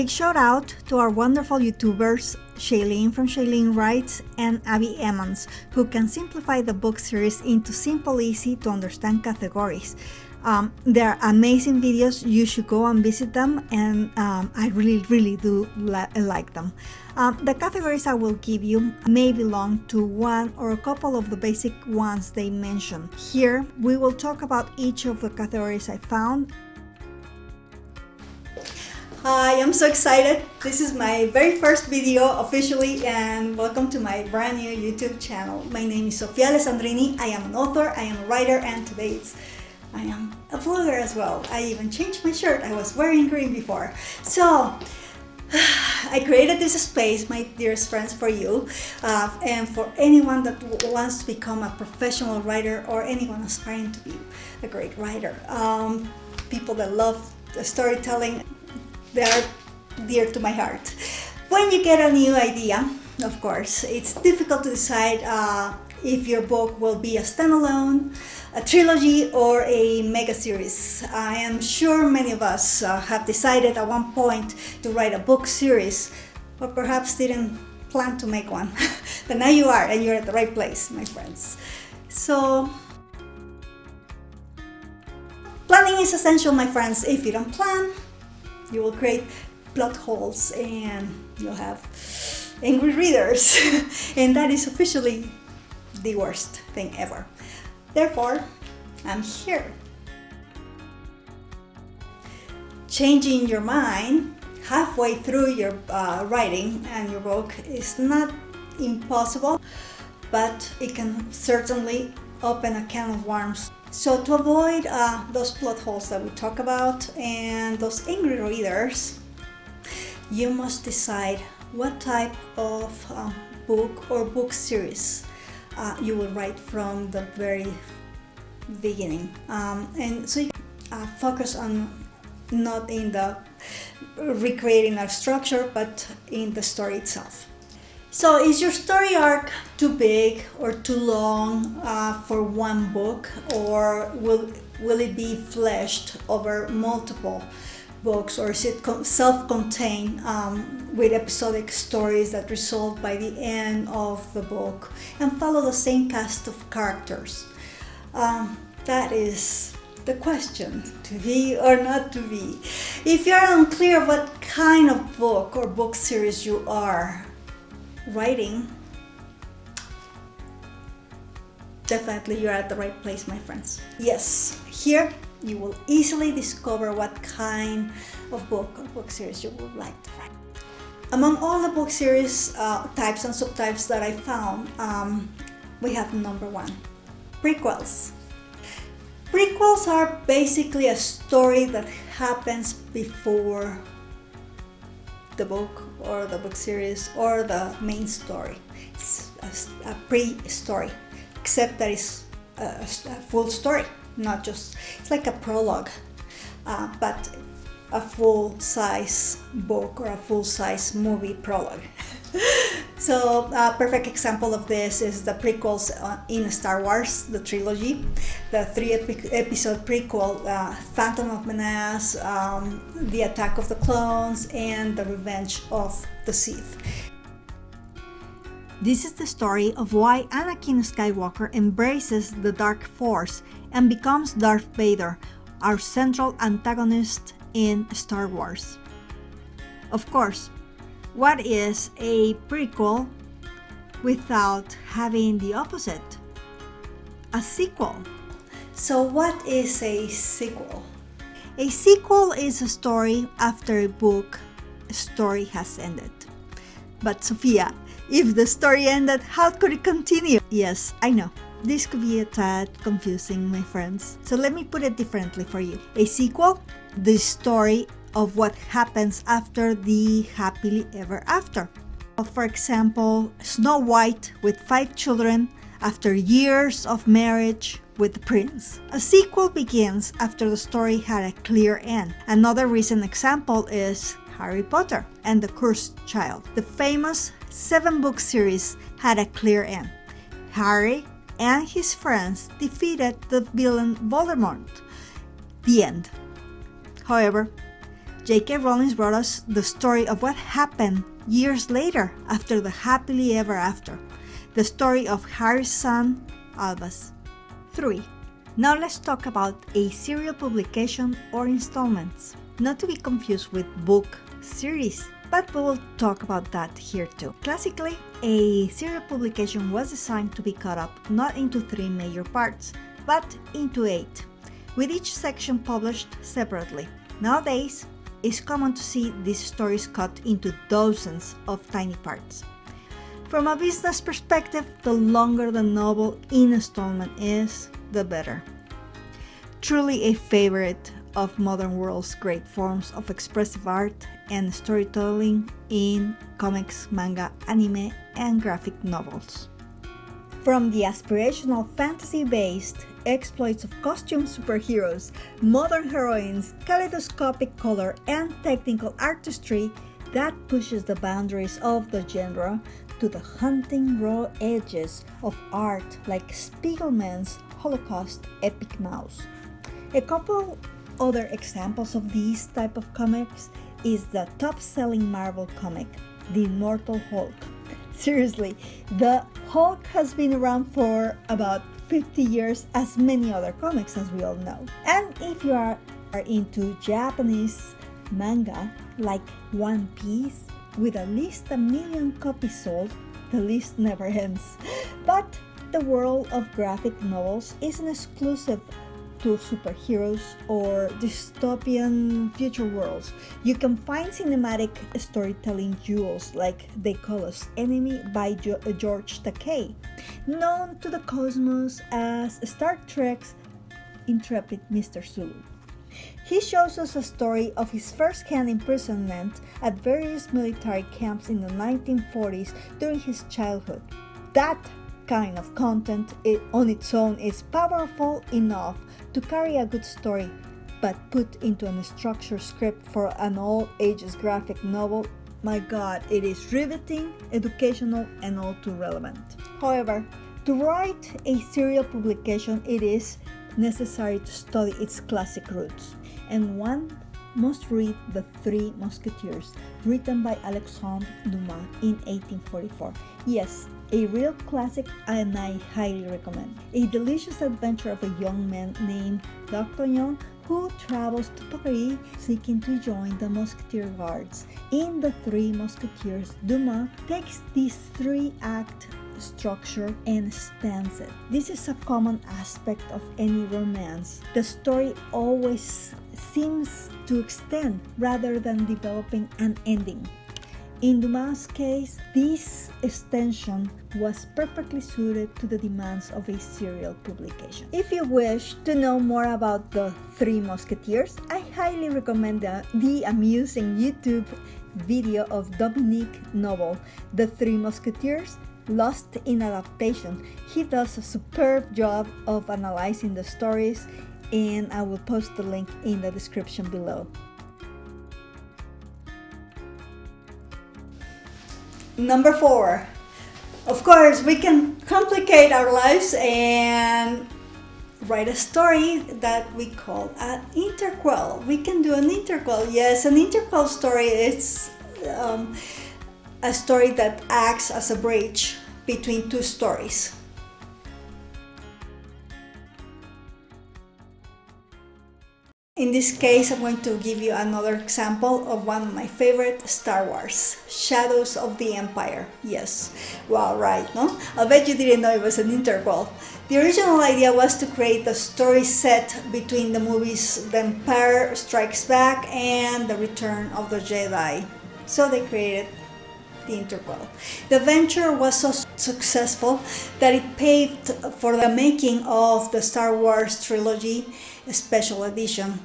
big shout out to our wonderful YouTubers, Shailene from Shailene Writes and Abby Emmons, who can simplify the book series into simple, easy to understand categories. They're amazing videos. You should go and visit them, and I really do like them. The categories I will give you may belong to one or a couple of the basic ones they mentioned. Here we will talk about each of the categories I found. Hi, I'm so excited. This is my very first video officially, and welcome to my brand new YouTube channel. My name is Sofia Alessandrini. I am an author, I am a writer, and today I am a vlogger as well. I even changed my shirt. I was wearing green before. So I created this space, my dearest friends, for you and for anyone that wants to become a professional writer or anyone aspiring to be a great writer. People that love storytelling, they are dear to my heart. When you get a new idea, of course, it's difficult to decide if your book will be a standalone, a trilogy, or a mega series. I am sure many of us have decided at one point to write a book series, or perhaps didn't plan to make one. But now you are, and you're at the right place, my friends. So planning is essential, my friends. If you don't plan, you will create plot holes and you'll have angry readers. And that is officially the worst thing ever. Therefore, I'm here. Changing your mind halfway through your writing and your book is not impossible, but it can certainly open a can of worms. So to avoid those plot holes that we talk about and those angry readers, you must decide what type of book or book series you will write from the very beginning. And so you focus on not in the recreating a structure, but in the story itself. So is your story arc too big or too long for one book, or will it be fleshed over multiple books, or is it self-contained with episodic stories that resolve by the end of the book and follow the same cast of characters? That is the question, to be or not to be. If you're unclear what kind of book or book series you are writing, definitely you're at the right place, my friends. Yes, here you will easily discover what kind of book or book series you would like to write. Among all the book series types and subtypes that I found, we have number one, prequels. Prequels are basically a story that happens before the book or the book series or the main story. It's a pre-story, except that it's a full story, not just, it's like a prologue, but a full-size book or a full-size movie prologue. So a perfect example of this is the prequels in Star Wars, the trilogy, the 3-episode prequel, Phantom of Menace, The Attack of the Clones, and The Revenge of the Sith. This is the story of why Anakin Skywalker embraces the Dark Force and becomes Darth Vader, our central antagonist in Star Wars. Of course, what is a prequel without having the opposite? A sequel. So what is a sequel? A sequel is a story after a book story has ended. But Sophia, if the story ended, how could it continue? Yes, I know. This could be a tad confusing, my friends. So let me put it differently for you. A sequel, the story of what happens after the happily ever after. For example, Snow White with 5 children after years of marriage with the prince. A sequel begins after the story had a clear end. Another recent example is Harry Potter and the Cursed Child. The famous 7-book series had a clear end. Harry and his friends defeated the villain Voldemort. The end. However, J.K. Rowling brought us the story of what happened years later after the happily ever after. The story of Harry's son, Albus. 3. Now let's talk about a serial publication or installments. Not to be confused with book series, but we will talk about that here too. Classically, a serial publication was designed to be cut up not into 3 major parts, but into 8, with each section published separately. Nowadays, it's common to see these stories cut into dozens of tiny parts. From a business perspective, the longer the novel in installment is, the better. Truly a favorite of modern world's great forms of expressive art and storytelling in comics, manga, anime, and graphic novels. From the aspirational fantasy-based exploits of costume superheroes, modern heroines, kaleidoscopic color, and technical artistry that pushes the boundaries of the genre, to the haunting raw edges of art like Spiegelman's Holocaust Epic Mouse. A couple other examples of these type of comics is the top-selling Marvel comic, The Immortal Hulk. Seriously, the Hulk has been around for about 50 years, as many other comics as we all know. And if you are into Japanese manga like One Piece, with at least 1 million copies sold, the list never ends. But the world of graphic novels isn't exclusive to superheroes or dystopian future worlds. You can find cinematic storytelling jewels like They Call Us Enemy by George Takei, known to the cosmos as Star Trek's intrepid Mr. Zulu. He shows us a story of his first-hand imprisonment at various military camps in the 1940s during his childhood. That kind of content on its own is powerful enough to carry a good story, but put into a structured script for an all-ages graphic novel, my god, it is riveting, educational, and all too relevant. However, to write a serial publication, it is necessary to study its classic roots, and one must read The Three Musketeers, written by Alexandre Dumas in 1844. Yes, a real classic, and I highly recommend. A delicious adventure of a young man named D'Artagnan who travels to Paris seeking to join the Musketeer Guards. In The Three Musketeers, Dumas takes this 3-act structure and spans it. This is a common aspect of any romance. The story always seems to extend rather than developing an ending. In Dumas' case, this extension was perfectly suited to the demands of a serial publication. If you wish to know more about the Three Musketeers, I highly recommend the amusing YouTube video of Dominic Noble, The Three Musketeers, Lost in Adaptation. He does a superb job of analyzing the stories, and I will post the link in the description below. Number 4. Of course, we can complicate our lives and write a story that we call an interquel. We can do an interquel. Yes, an interquel story is a story that acts as a bridge between two stories. In this case, I'm going to give you another example of one of my favorite Star Wars, Shadows of the Empire. Yes, wow, right, no? I bet you didn't know it was an interquel. The original idea was to create a story set between the movies The Empire Strikes Back and The Return of the Jedi. So they created the interquel. The venture was so successful that it paved for the making of the Star Wars trilogy special edition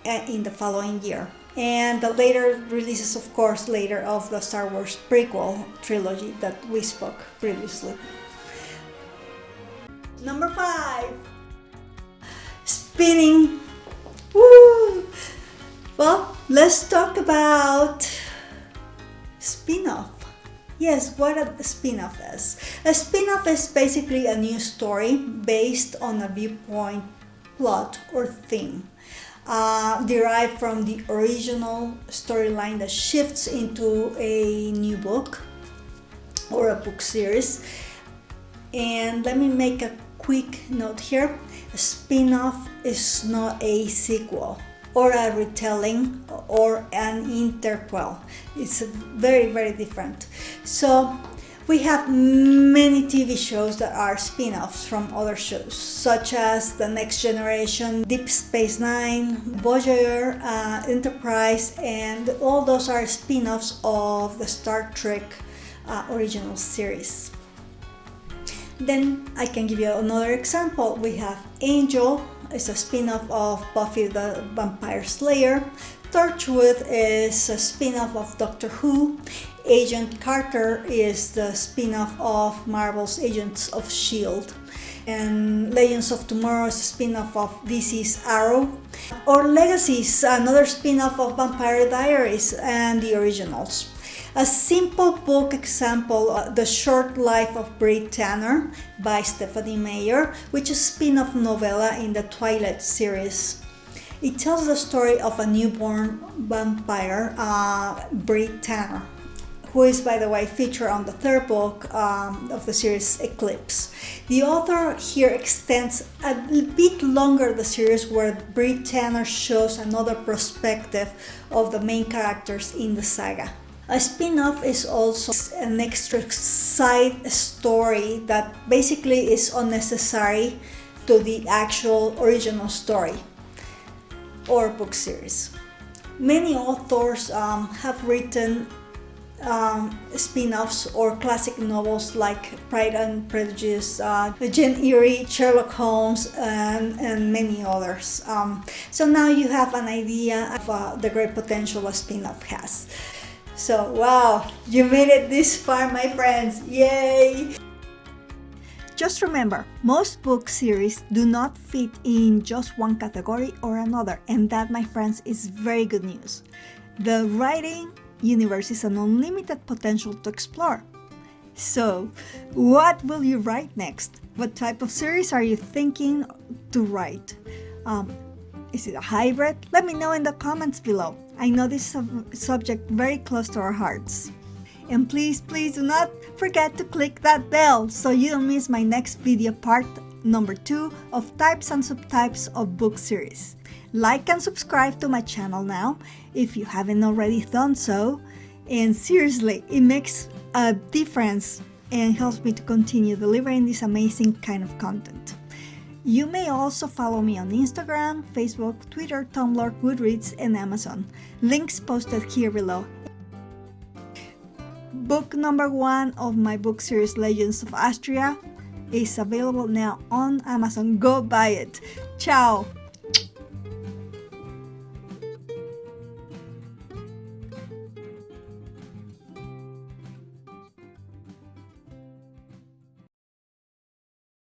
in the following year, and the later releases, of course, later of the Star Wars prequel trilogy that we spoke previously. Number 5. Spinning. Woo! Well, let's talk about spin-off. Yes, what a spin-off is. A spin-off is basically a new story based on a viewpoint, plot, or theme. derived from the original storyline that shifts into a new book or a book series. And let me make a quick note here. A spin-off is not a sequel or a retelling or an interquel. It's very, very different. So we have many TV shows that are spin-offs from other shows, such as The Next Generation, Deep Space Nine, Voyager, Enterprise, and all those are spin-offs of the Star Trek original series. Then I can give you another example. We have Angel, it's a spin-off of Buffy the Vampire Slayer. Torchwood is a spin-off of Doctor Who. Agent Carter is the spin-off of Marvel's Agents of S.H.I.E.L.D. And Legends of Tomorrow is a spin-off of DC's Arrow. Or Legacy is another spin-off of Vampire Diaries and the originals. A simple book example, The Short Life of Bri Tanner by Stephanie Meyer, which is a spin-off novella in the Twilight series. It tells the story of a newborn vampire, Bri Tanner, who is, by the way, featured on the third book of the series Eclipse. The author here extends a bit longer the series, where Bri Tanner shows another perspective of the main characters in the saga. A spin-off is also an extra side story that basically is unnecessary to the actual original story or book series. Many authors have written spin-offs or classic novels like Pride and Prejudice, Jane Eyre, Sherlock Holmes, and many others. So now you have an idea of the great potential a spin-off has. So wow, you made it this far, my friends, yay! Just remember, most book series do not fit in just one category or another, and that, my friends, is very good news. The writing universe is an unlimited potential to explore. So, what will you write next? What type of series are you thinking to write? Is it a hybrid? Let me know in the comments below. I know this is a subject very close to our hearts. And please, please do not forget to click that bell so you don't miss my next video, part number 2 of Types and Subtypes of Book Series. Like and subscribe to my channel now if you haven't already done so. And seriously, it makes a difference and helps me to continue delivering this amazing kind of content. You may also follow me on Instagram, Facebook, Twitter, Tumblr, Goodreads, and Amazon. Links posted here below. Book number 1 of my book series Legends of Astria is available now on Amazon. Go buy it. Ciao!